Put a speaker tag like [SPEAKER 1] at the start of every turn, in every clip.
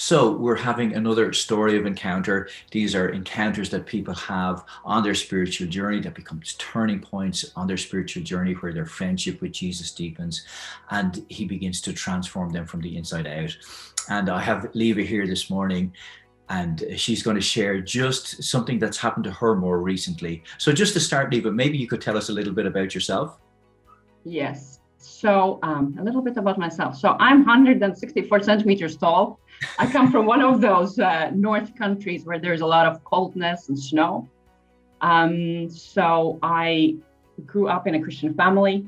[SPEAKER 1] So we're having another story of encounter. These are encounters that people have on their spiritual journey that becomes turning points on their spiritual journey where their friendship with Jesus deepens and he begins to transform them from the inside out. And I have Liva here this morning and she's going to share just something that's happened to her more recently. So just to start, Liva, maybe you could tell us a little bit about yourself.
[SPEAKER 2] Yes. So a little bit about myself. So I'm 164 centimeters tall. I come from one of those north countries where there's a lot of coldness and snow. So I grew up in a Christian family.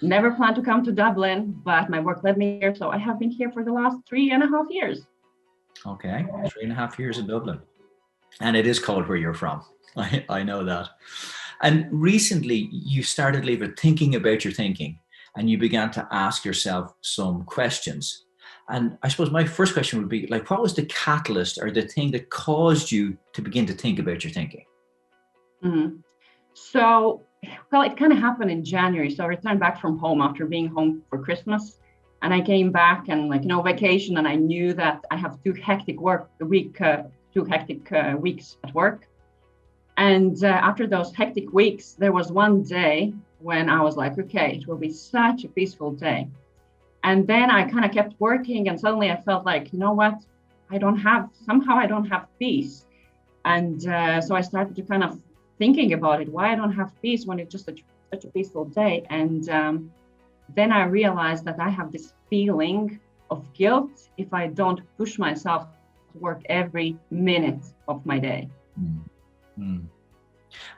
[SPEAKER 2] Never planned to come to Dublin, but my work led me here. So I have been here for the last 3.5 years.
[SPEAKER 1] Okay, 3.5 years in Dublin. And it is cold where you're from. I know that. And recently you started, Liva, thinking about your thinking and you began to ask yourself some questions. And I suppose my first question would be like, what was the catalyst or the thing that caused you to begin to think about your thinking?
[SPEAKER 2] Mm-hmm. So, well, it kind of happened in January. So I returned back from home after being home for Christmas. And I came back and vacation. And I knew that I have two hectic weeks at work. And after those hectic weeks, there was one day when I was like, okay, it will be such a peaceful day. And then I kind of kept working and suddenly I felt like, you know what, I don't have peace. And so I started to kind of thinking about it, why I don't have peace when it's just such a peaceful day. And then I realized that I have this feeling of guilt if I don't push myself to work every minute of my day.
[SPEAKER 1] Mm.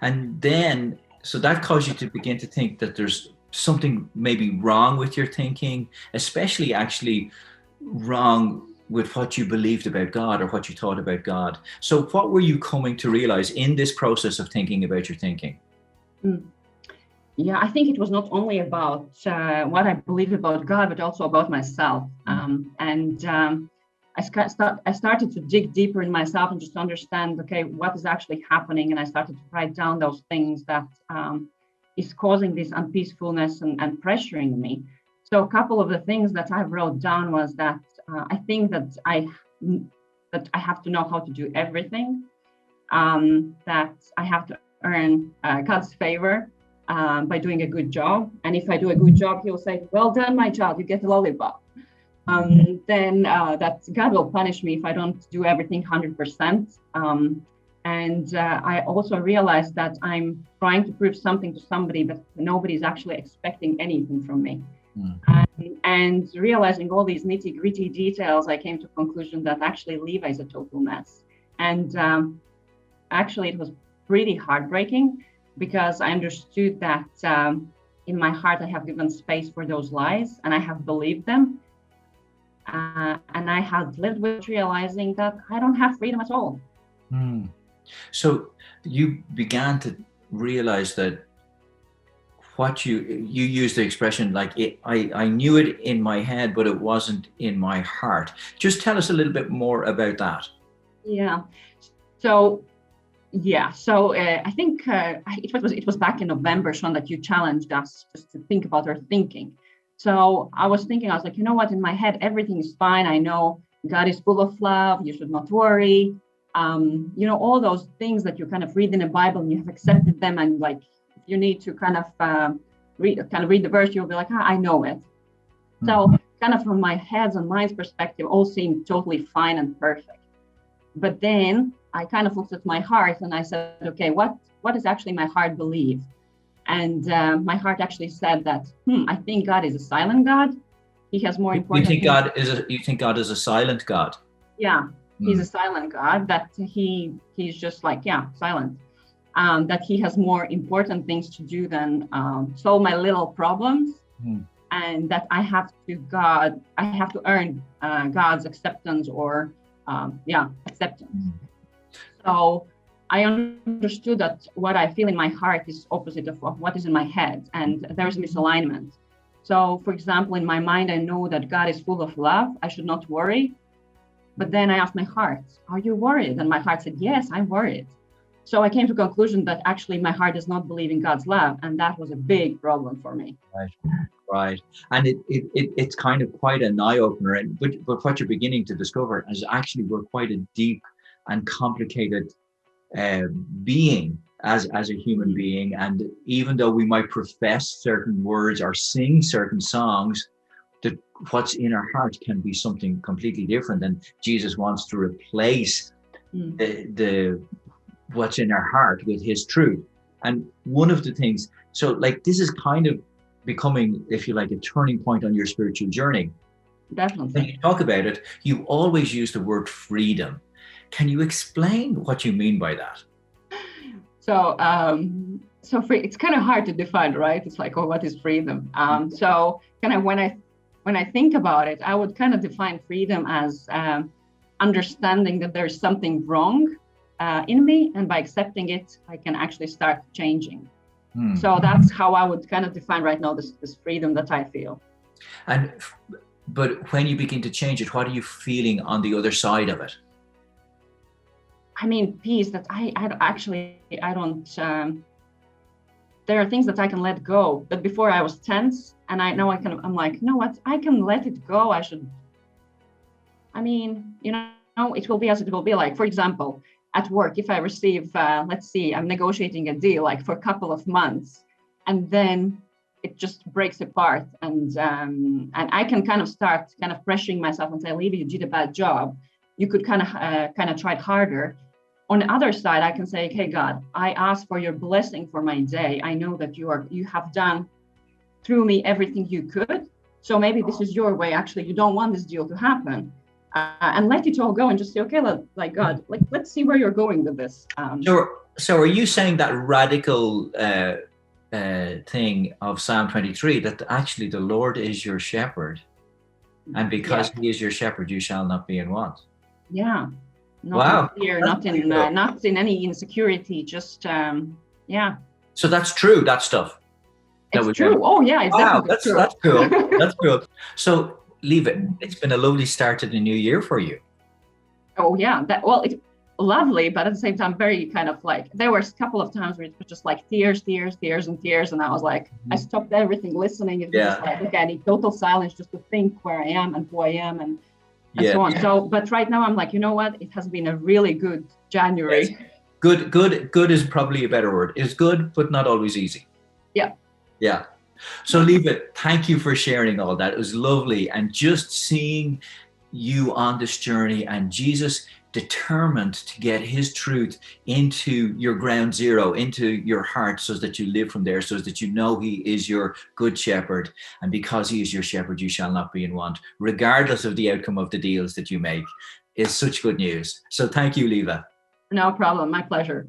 [SPEAKER 1] And then, so that caused you to begin to think that there's something maybe wrong with your thinking, especially actually wrong with what you believed about God or what you thought about God. So what were you coming to realize in this process of thinking about your thinking?
[SPEAKER 2] Yeah, I think it was not only about what I believed about God, but also about myself. I started to dig deeper in myself and just understand, okay, what is actually happening? And I started to write down those things that is causing this unpeacefulness and pressuring me. So a couple of the things that I wrote down was that I think that I have to know how to do everything, that I have to earn God's favor by doing a good job. And if I do a good job, he'll say, well done, my child, you get a lollipop. Then that God will punish me if I don't do everything 100%. And I also realized that I'm trying to prove something to somebody, but nobody's actually expecting anything from me. And realizing all these nitty-gritty details, I came to a conclusion that actually Liva is a total mess. And actually, it was pretty heartbreaking because I understood that in my heart, I have given space for those lies and I have believed them. And I had lived with realizing that I don't have freedom at all.
[SPEAKER 1] So you began to realize that what you used the expression like I knew it in my head, but it wasn't in my heart. Just tell us a little bit more about that.
[SPEAKER 2] Yeah. So I think it was back in November, Sean, that you challenged us just to think about our thinking. So I was like, you know what, in my head, everything is fine. I know God is full of love. You should not worry. All those things that you kind of read in the Bible and you have accepted them. And like, you need to kind of read the verse, you'll be like, I know it. So kind of from my head's and mind's perspective, all seemed totally fine and perfect. But then I kind of looked at my heart and I said, okay, what does actually my heart believe? And my heart actually said that, I think God is a silent God. He has more important.
[SPEAKER 1] You think God is a silent God?
[SPEAKER 2] Yeah, he's a silent God, that he's just like, silent. That he has more important things to do than solve my little problems. And that I have to earn God's acceptance or acceptance. So I understood that what I feel in my heart is opposite of what is in my head, and there is misalignment. So, for example, in my mind, I know that God is full of love. I should not worry. But then I asked my heart, are you worried? And my heart said, yes, I'm worried. So I came to a conclusion that actually my heart does not believe in God's love. And that was a big problem for me.
[SPEAKER 1] Right. Right. And it's kind of quite an eye-opener. And but what you're beginning to discover is actually we're quite a deep and complicated being as a human being. And even though we might profess certain words or sing certain songs, that what's in our heart can be something completely different. And Jesus wants to replace the what's in our heart with his truth. And one of the things, so like this is kind of becoming, if you like, a turning point on your spiritual journey.
[SPEAKER 2] Definitely.
[SPEAKER 1] When you talk about it, you always use the word freedom. Can you explain what you mean by that?
[SPEAKER 2] So, free, it's kind of hard to define, right? It's like, oh, what is freedom? So kind of when I think about it, I would kind of define freedom as understanding that there's something wrong in me, and by accepting it, I can actually start changing. So that's how I would kind of define right now this freedom that I feel.
[SPEAKER 1] But when you begin to change it, what are you feeling on the other side of it?
[SPEAKER 2] I mean, peace that I don't, there are things that I can let go, that before I was tense, and I'm like, you know what, I can let it go. It will be as it will be. Like, for example, at work, if I receive, let's see, I'm negotiating a deal like for a couple of months, and then it just breaks apart, and I can kind of start kind of pressuring myself and say, Liva, you did a bad job. You could kind of try harder. On the other side, I can say, okay, God, I ask for your blessing for my day. I know that you have done through me everything you could. So maybe this is your way. Actually, you don't want this deal to happen. And let it all go and just say, okay, God, let's see where you're going with this.
[SPEAKER 1] So are you saying that radical thing of Psalm 23, that actually the Lord is your shepherd, and because he is your shepherd, you shall not be in want?
[SPEAKER 2] Yeah. Not in fear, not in any insecurity, just,
[SPEAKER 1] So that's true, that stuff.
[SPEAKER 2] It's true. Oh, yeah, it's definitely true.
[SPEAKER 1] That's cool. That's cool. So, Liva, it's been a lovely start to the new year for you.
[SPEAKER 2] Oh, yeah. It's lovely, but at the same time, very kind of like, there were a couple of times where it was just like tears, and I was like, I stopped everything listening. It was just like, okay, I need total silence just to think where I am and who I am and so on. So, but right now I'm like, you know what? It has been a really good January.
[SPEAKER 1] Yes. Good is probably a better word. It's good, but not always easy. Yeah. So Liva, thank you for sharing all that. It was lovely. And just seeing you on this journey, and Jesus determined to get his truth into your ground zero, into your heart, so that you live from there, so that you know he is your good shepherd. And because he is your shepherd, you shall not be in want, regardless of the outcome of the deals that you make, is such good news. So thank you, Liva.
[SPEAKER 2] No problem. My pleasure.